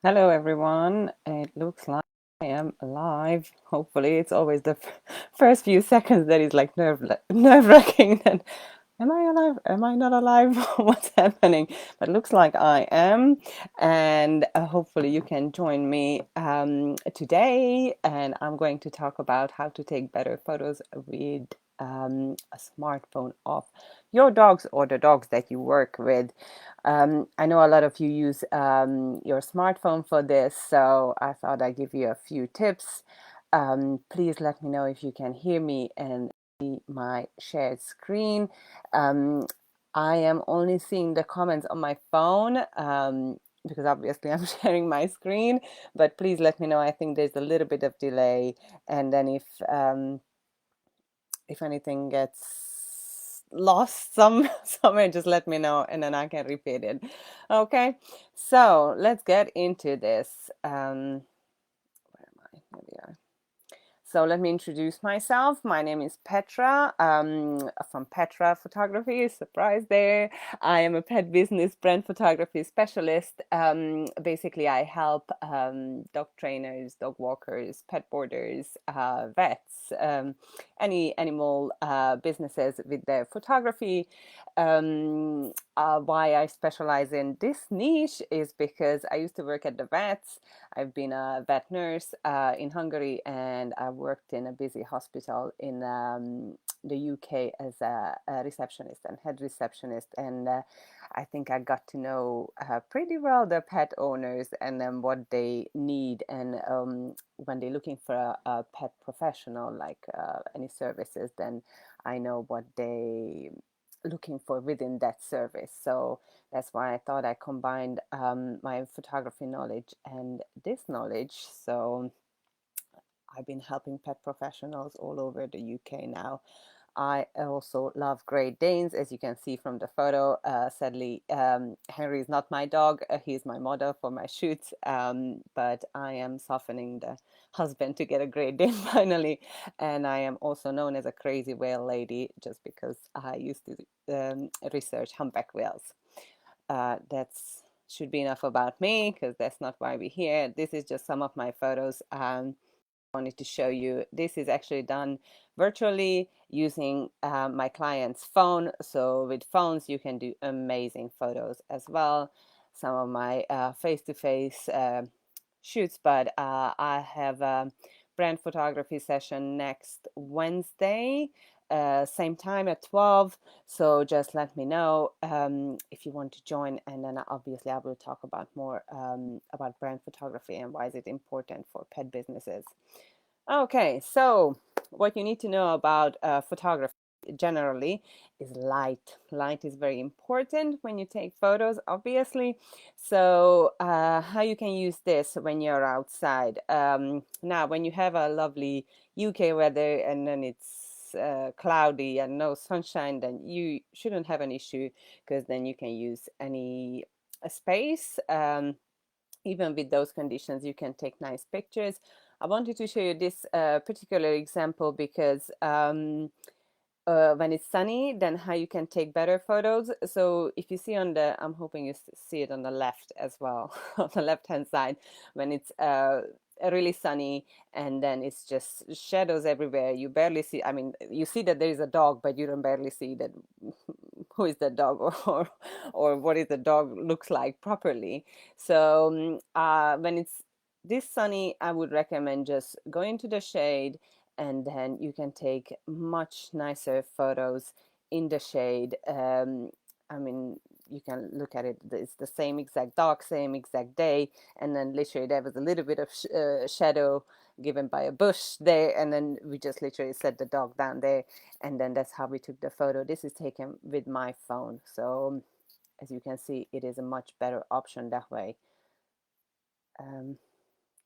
Hello, everyone. It looks like I am live. Hopefully, it's always the first few seconds that is like nerve-wracking. Then, am I alive? Am I not alive? What's happening? But it looks like I am, and hopefully, you can join me today. And I'm going to talk about how to take better photos with a smartphone of your dogs or the dogs that you work with. I know a lot of you use your smartphone for this, so I thought I'd give you a few tips. Please let me know if you can hear me and see my shared screen. Um, I am only seeing the comments on my phone because obviously I'm sharing my screen, but please let me know. I think there's a little bit of delay, and then if anything gets lost somewhere, just let me know and then I can repeat it. Okay, so let's get into this. Where am I? There we are. So let me introduce myself. My name is Petra from Petra Photography. Surprise there. I am a pet business brand photography specialist. Basically, I help dog trainers, dog walkers, pet boarders, vets, any animal businesses with their photography. Why I specialize in this niche is because I used to work at the vets. I've been a vet nurse in Hungary, and I worked in a busy hospital in the UK as a receptionist and head receptionist. And I think I got to know pretty well the pet owners and what they need. And when they're looking for a pet professional, like any services, then I know what they looking for within that service. So that's why I thought I combined my photography knowledge and this knowledge. So I've been helping pet professionals all over the UK now. I also love Great Danes, as you can see from the photo. Sadly, Henry is not my dog. He's my model for my shoots, but I am softening the husband to get a Great Dane finally. And I am also known as a crazy whale lady just because I used to research humpback whales. That's should be enough about me because that's not why we're here. This is just some of my photos. Wanted to show you. This is actually done virtually using my client's phone. So with phones, you can do amazing photos as well. Some of my face-to-face shoots, but I have a brand photography session next Wednesday, same time at 12. So just let me know if you want to join, and then obviously I will talk about more about brand photography and why is it important for pet businesses. Okay, so what you need to know about photography generally is light. Light is very important when you take photos, obviously. So, how you can use this when you're outside. Now, when you have a lovely UK weather and then it's cloudy and no sunshine, then you shouldn't have an issue because then you can use any space. Even with those conditions, you can take nice pictures. I wanted to show you this particular example because when it's sunny, then how you can take better photos. So if you see on the, I'm hoping you see it on the left as well, on the left hand side, when it's really sunny and then it's just shadows everywhere. You barely see, I mean, you see that there is a dog, but you don't barely see that who is the dog or what is the dog looks like properly. So when it's this sunny, I would recommend just going to the shade, and then you can take much nicer photos in the shade. I mean, you can look at it, it's the same exact dog, same exact day, and then literally there was a little bit of shadow given by a bush there, and then we just literally set the dog down there, and then that's how we took the photo. This is taken with my phone, so as you can see, it is a much better option that way.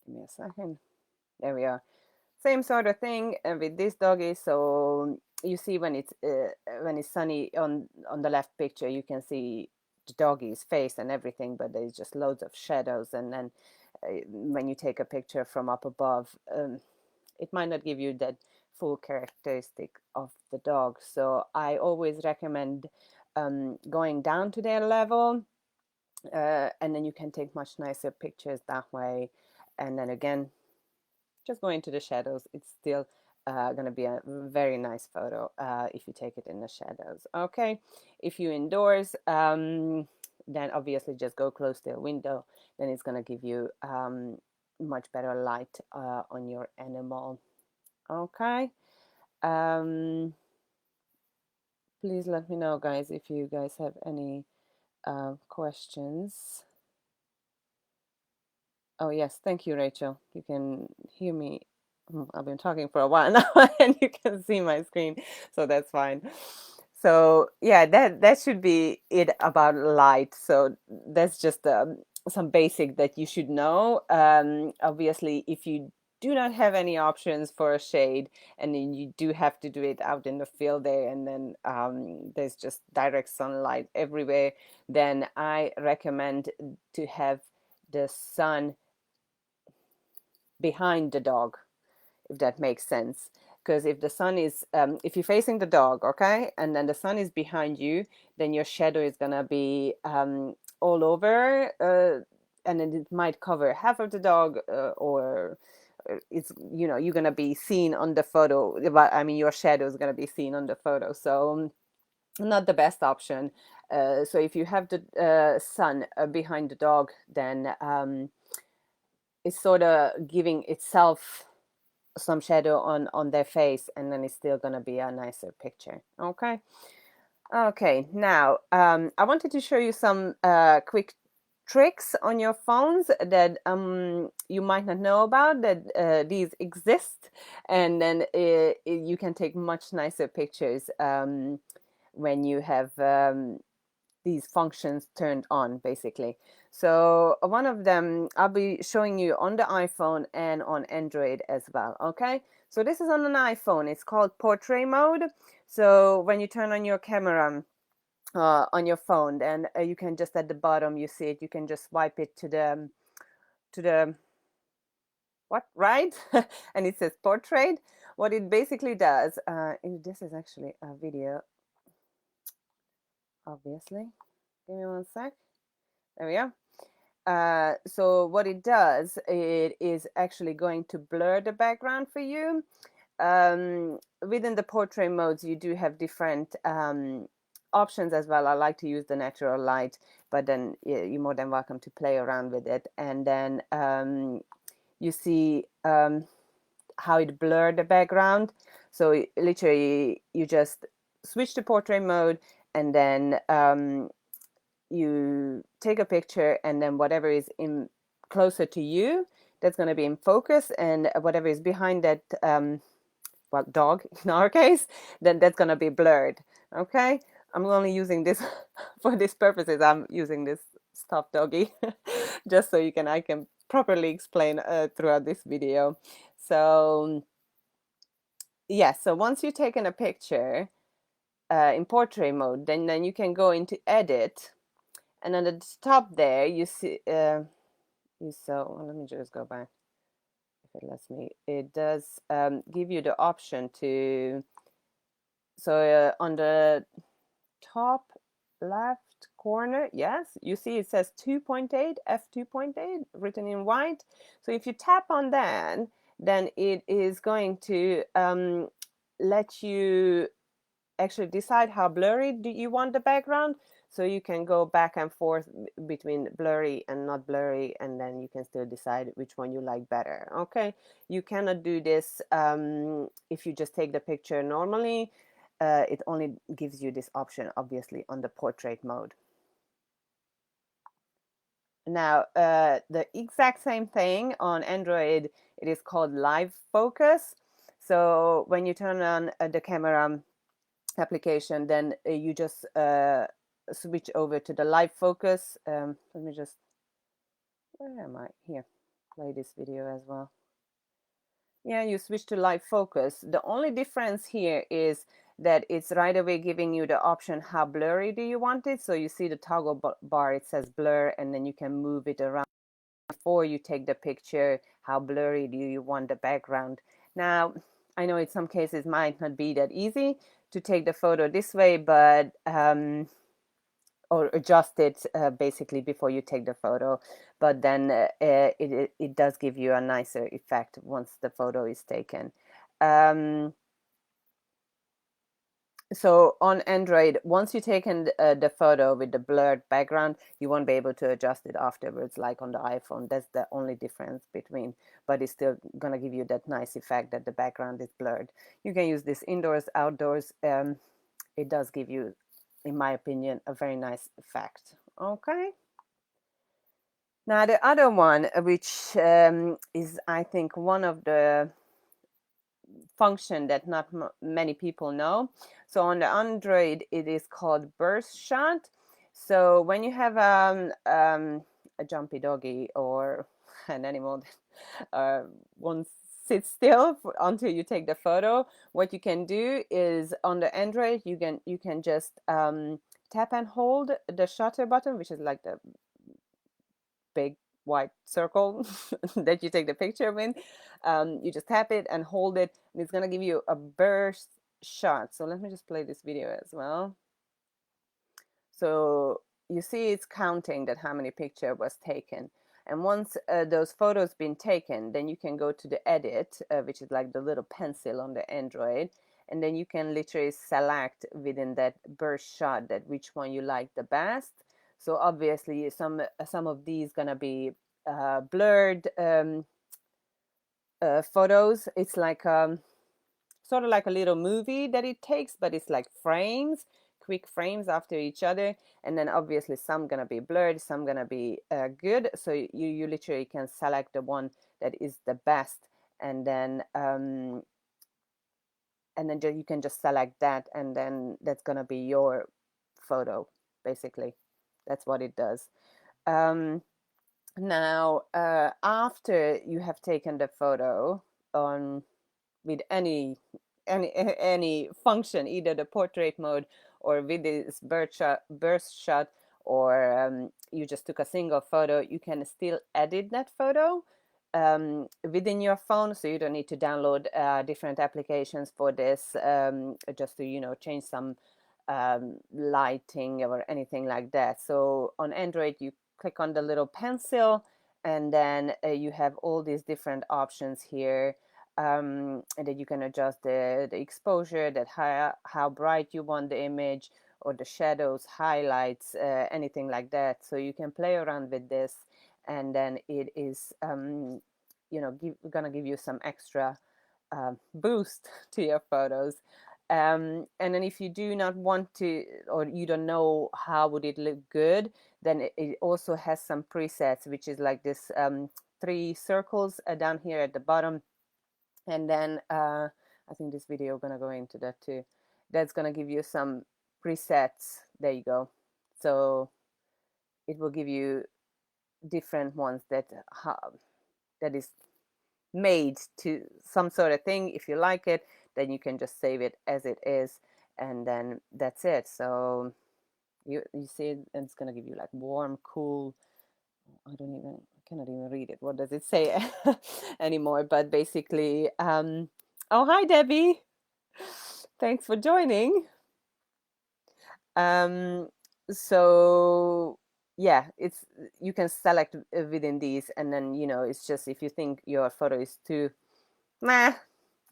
Give me a second. There we are. Same sort of thing with this doggy. So you see when it's sunny on the left picture, you can see the doggy's face and everything, but there's just loads of shadows. And then when you take a picture from up above, it might not give you that full characteristic of the dog. So I always recommend going down to their level and then you can take much nicer pictures that way. And then again, just go into the shadows. It's still going to be a very nice photo if you take it in the shadows. Okay, if you're indoors, then obviously just go close to a window. Then it's going to give you much better light on your animal. Okay. Um, Please let me know, guys, if you guys have any questions. Oh, yes. Thank you, Rachel. You can hear me. I've been talking for a while now and you can see my screen, so that's fine. So yeah, that should be it about light. So that's just some basic that you should know. Obviously, if you do not have any options for a shade, and then you do have to do it out in the field there, and then there's just direct sunlight everywhere, then I recommend to have the sun behind the dog, if that makes sense. Because if the sun is, if you're facing the dog, okay, and then the sun is behind you, then your shadow is gonna be all over, and then it might cover half of the dog, or it's, you know, you're gonna be seen on the photo. But I mean, your shadow is gonna be seen on the photo, so not the best option. So if you have the sun behind the dog, then it's sort of giving itself some shadow on their face, and then it's still gonna be a nicer picture. Okay. Okay, now I wanted to show you some quick tricks on your phones that you might not know about, that these exist, and then you can take much nicer pictures when you have these functions turned on, basically. So one of them I'll be showing you on the iPhone and on Android as well. Okay, so this is on an iPhone. It's called portrait mode. So when you turn on your camera on your phone, then you can just, at the bottom you see it, you can just swipe it to the what, right? And it says portrait. What it basically does, this is actually a video, obviously. Give me one sec. There we go. So what it does, it is actually going to blur the background for you. Within the portrait modes, you do have different options as well. I like to use the natural light, but then you're more than welcome to play around with it. And then you see how it blurred the background. So literally, you just switch to portrait mode, and then you take a picture, and then whatever is in closer to you, that's going to be in focus, and whatever is behind that well, dog in our case, then that's going to be blurred. Okay, I'm only using this for these purposes. I'm using this stuffed doggy just so I can properly explain throughout this video. So yeah, so once you've taken a picture in portrait mode, then you can go into edit, and at the top there you see well, let me just go back if it lets me. It does give you the option to, so on the top left corner, yes, you see it says 2.8, f2.8 written in white. So if you tap on that, then it is going to let you actually decide how blurry do you want the background. So you can go back and forth between blurry and not blurry, and then you can still decide which one you like better. Okay, you cannot do this if you just take the picture normally. It only gives you this option, obviously, on the portrait mode. Now, the exact same thing on Android, it is called live focus. So when you turn on the camera application, then you just switch over to the live focus. Let me just, where am I? Here, play this video as well. Yeah, you switch to live focus. The only difference here is that it's right away giving you the option how blurry do you want it. So you see the toggle bar, it says blur, and then you can move it around before you take the picture. How blurry do you want the background? Now, I know in some cases might not be that easy to take the photo this way, but or adjust it basically before you take the photo. But then it does give you a nicer effect once the photo is taken. So on Android, once you've taken the photo with the blurred background, you won't be able to adjust it afterwards, like on the iPhone. That's the only difference between, but it's still gonna give you that nice effect that the background is blurred. You can use this indoors, outdoors. It does give you, in my opinion, a very nice effect. Okay. Now the other one, which is, I think, one of the function that not many people know. So on the Android, it is called burst shot. So when you have a jumpy doggy or an animal that won't sit still until you take the photo, what you can do is on the Android, you can just tap and hold the shutter button, which is like the big white circle that you take the picture with. You just tap it and hold it, and it's gonna give you a burst shot. So let me just play this video as well. So you see it's counting that how many picture was taken. And once those photos been taken, then you can go to the edit, which is like the little pencil on the Android. And then you can literally select within that burst shot that which one you like the best. So obviously some of these gonna be blurred photos. It's like sort of like a little movie that it takes, but it's like frames, quick frames after each other. And then obviously some gonna be blurred, some gonna be good. So you literally can select the one that is the best, and then you can just select that, and then that's gonna be your photo. Basically, that's what it does. Now, after you have taken the photo on with any function, either the portrait mode or with this burst shot, or you just took a single photo, you can still edit that photo within your phone. So you don't need to download different applications for this, just to change some lighting or anything like that. So on Android, you click on the little pencil, and then you have all these different options here, and then you can adjust the exposure, that how bright you want the image, or the shadows, highlights, anything like that. So you can play around with this, and then it is gonna give you some extra boost to your photos. And then if you do not want to, or you don't know how would it look good, then it also has some presets, which is like this three circles down here at the bottom. And then I think this video gonna go into that too. That's gonna give you some presets. There you go. So it will give you different ones that is made to some sort of thing. If you like it, then you can just save it as it is, and then that's it. So you see it's gonna give you like warm, cool. I cannot even read it. What does it say anymore? But basically, oh, hi Debbie, thanks for joining. um so yeah, it's, you can select within these, and then it's just, if you think your photo is too meh,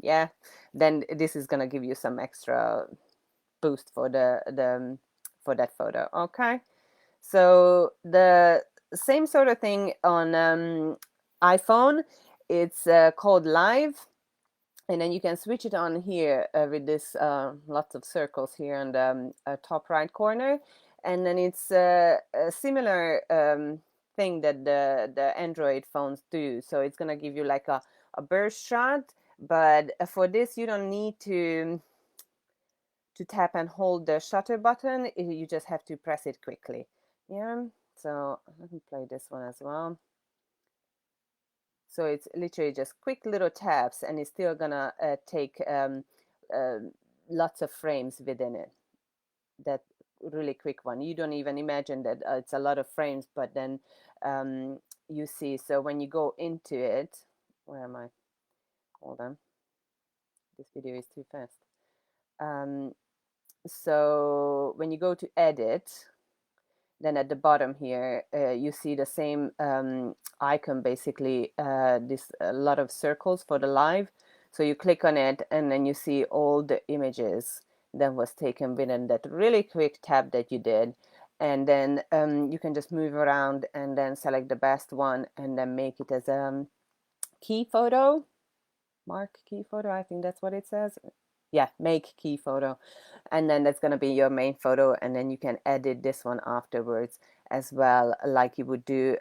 yeah, then this is gonna give you some extra boost for the for that photo. Okay, so the same sort of thing on iPhone. It's called Live, and then you can switch it on here with this lots of circles here on the top right corner, and then it's a similar thing that the Android phones do. So it's gonna give you like a burst shot, but for this you don't need to tap and hold the shutter button. You just have to press it quickly. Yeah. So let me play this one as well. So it's literally just quick little taps, and it's still gonna take uh, lots of frames within it. That really quick one. You don't even imagine that it's a lot of frames, but then you see. So when you go into it, where am I? Hold on. This video is too fast. So when you go to edit, Then at the bottom here, you see the same icon, basically, this a lot of circles for the live. So you click on it, and then you see all the images that was taken within that really quick tap that you did. And then you can just move around and then select the best one and then make it as a key photo. Mark key photo, I think that's what it says. Yeah, make key photo. And then that's going to be your main photo, and then you can edit this one afterwards as well, like you would do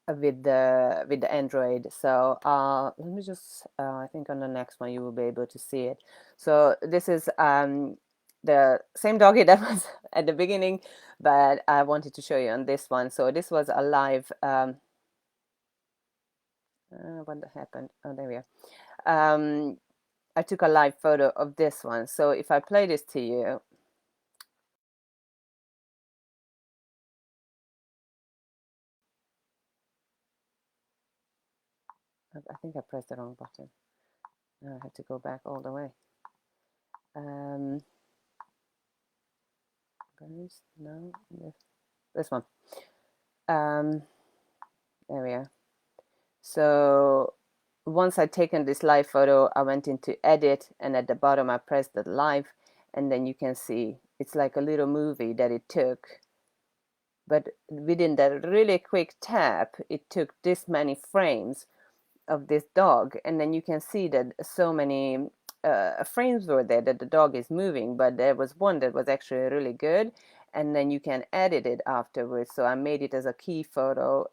with the Android. So let me just I think on the next one you will be able to see it. So this is the same doggy that was at the beginning, but I wanted to show you on this one. So this was a live what happened? Oh, there we are. I took a live photo of this one. So if I play this to you, I think I pressed the wrong button. Now I have to go back all the way. No, this one. There we are. So once I'd taken this live photo, I went into edit, and at the bottom I pressed the live, and then you can see it's like a little movie that it took. But within that really quick tap, it took this many frames of this dog, and then you can see that so many frames were there that the dog is moving, but there was one that was actually really good, and then you can edit it afterwards. So I made it as a key photo,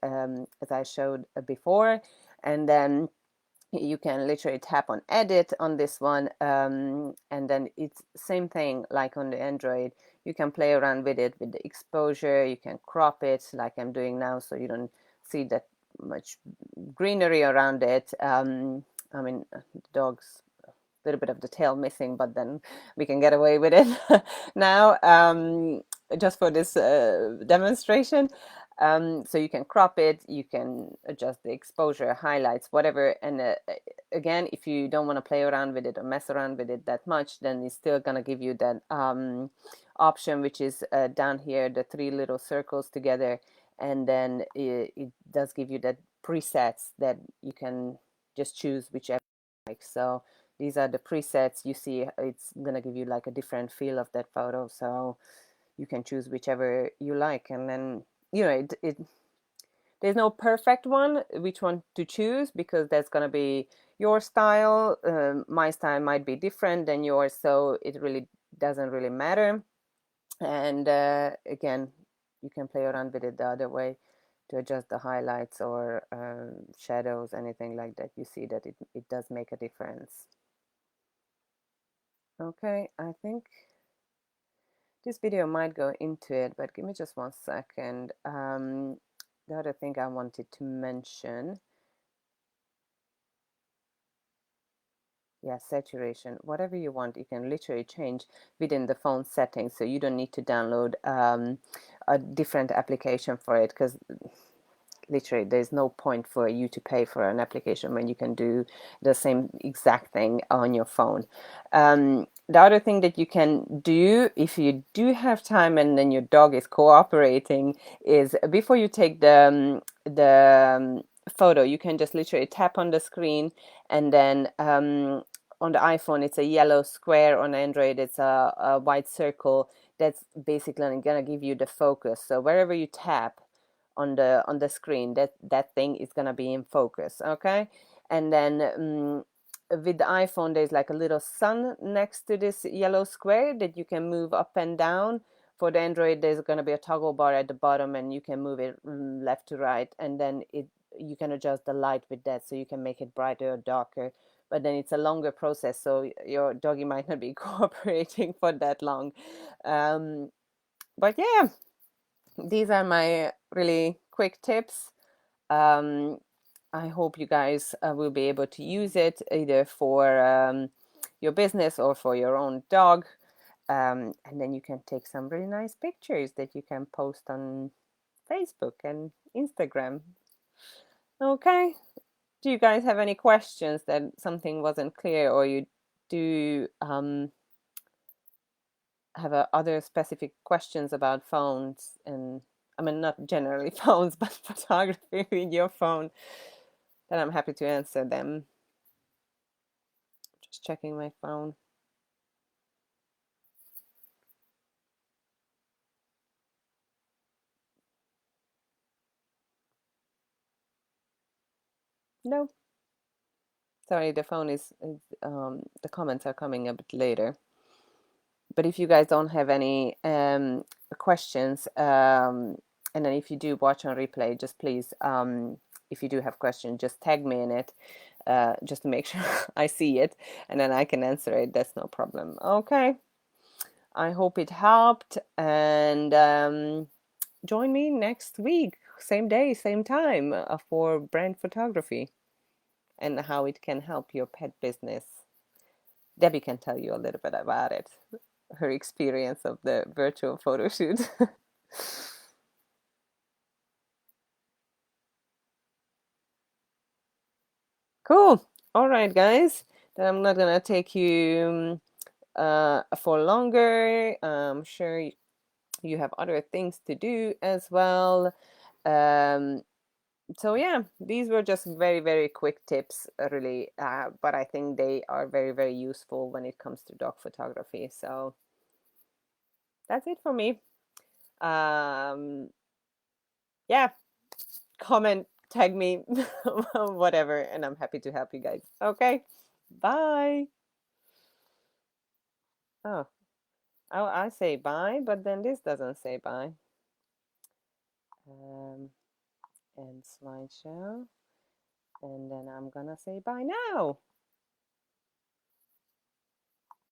as I showed before, and then you can literally tap on edit on this one, and then it's same thing like on the Android. You can play around with it with the exposure. You can crop it like I'm doing now, so you don't see that much greenery around it. I mean, the dog's a little bit of the tail missing, but then we can get away with it now, just for this demonstration. So you can crop it, you can adjust the exposure, highlights, whatever. And again, if you don't want to play around with it or mess around with it that much, then it's still going to give you that option, which is down here, the three little circles together. And then it does give you that presets that you can just choose whichever you like. So these are the presets. You see it's going to give you like a different feel of that photo. So you can choose whichever you like. And then, there's no perfect one, which one to choose, because that's going to be your style. My style might be different than yours. So it really doesn't really matter. And again, you can play around with it the other way to adjust the highlights or shadows, anything like that. You see that it does make a difference. Okay, I think this video might go into it, but give me just 1 second. The other thing I wanted to mention, yeah, saturation, whatever you want, you can literally change within the phone settings, so you don't need to download a different application for it, because literally there's no point for you to pay for an application when you can do the same exact thing on your phone. The other thing that you can do if you do have time and then your dog is cooperating is, before you take the photo, you can just literally tap on the screen, and then on the iPhone it's a yellow square, on Android it's a white circle. That's basically going to give you the focus. So wherever you tap on the screen, that thing is going to be in focus. Okay. And then with the iPhone there's like a little sun next to this yellow square that you can move up and down. For the Android there's going to be a toggle bar at the bottom, and you can move it left to right, and then you can adjust the light with that, so you can make it brighter or darker. But then it's a longer process, so your doggy might not be cooperating for that long. But yeah, these are my really quick tips. Um, I hope you guys will be able to use it either for your business or for your own dog. And then you can take some really nice pictures that you can post on Facebook and Instagram. Okay. Do you guys have any questions, that something wasn't clear, or you do have other specific questions about phones, and I mean, not generally phones, but photography with your phone, then I'm happy to answer them. Just checking my phone. No, sorry, the phone is the comments are coming a bit later. But if you guys don't have any questions, and then if you do watch on replay, just please, if you do have questions, just tag me in it, just to make sure I see it, and then I can answer it. That's no problem. Okay. I hope it helped, and join me next week, same day, same time, for brand photography and how it can help your pet business. Debbie can tell you a little bit about it, her experience of the virtual photo shoot. Cool. All right, guys. Then I'm not gonna take you for longer. I'm sure you have other things to do as well. Um, so yeah, these were just very, very quick tips, really, but I think they are very, very useful when it comes to dog photography. So that's it for me. Um, yeah, comment, tag me, whatever, and I'm happy to help you guys. Okay, bye. Oh, I say bye, but then this doesn't say bye. Um, and slideshow, and then I'm gonna say bye now.